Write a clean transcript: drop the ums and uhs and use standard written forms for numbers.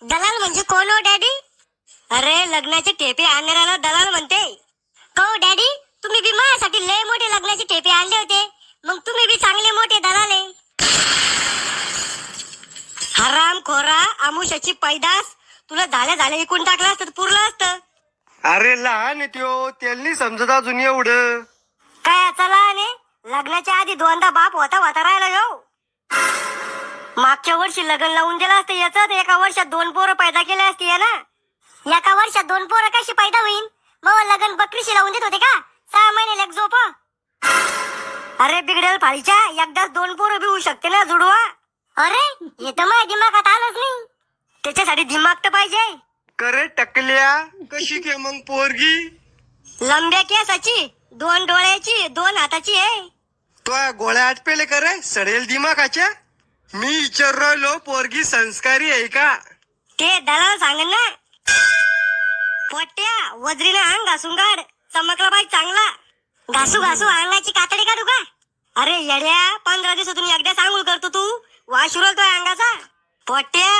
दलाल म्हणजे कोण हो डॅडी? अरे लग्नाचे ठेपे आणणाऱ्याला दलाल म्हणते. हो डॅडी, तुम्ही बी माझ्यासाठी लय मोठे लग्नाचे ठेपे आणले होते, मग तुम्ही बी चांगले मोठे दलाल आहे. हराम खोरा, आमुष्याची पैदास, तुला झाल्या विकून टाकलं असतं तर पुरलं असतं. अरे लहान आहे त्यो, त्यांनी समजत अजून एवढं. काय चला ने लग्नाच्या आधी दोनदा बाप होता राहिला हो. मागच्या वर्षी लग्न लावून दिलं असतं याच, एका वर्षात 2 पोरं पैदा केले असते ना. एका वर्षात 2 पोरं कशी पैदा होईल? मग लग्न बकरीशी लावून देत होते का? 6 महिने लेक झोप. अरे बिघडेल फाळीच्या, एकदाच 2 पोरं बी होऊ शकते ना जुडवा. अरे हे तर माझ्या दिमागात आलंच नाही. त्याच्यासाठी दिमाग तर पाहिजे. करे टकल्या, कशी के मग पोरगी? लंब्या केसाची, 2 डोळ्याची, 2 हाताची आहे. तो गोळ्या आटपेले करे सडेल दिमागाच्या. मी विचार राहिलो पोरगी संस्कारी आहे का? ते दलाल सांगेन ना. पोट्या वजरीने अंग घासून काढ, चमकला पाहिजे चांगला. घासू घासू अंगाची कातडी काढू का? अरे येड्या, 15 दिवसातून एकदा आंघोळ करतो तू, वाश उरलतोय अंगाचा. पोट्या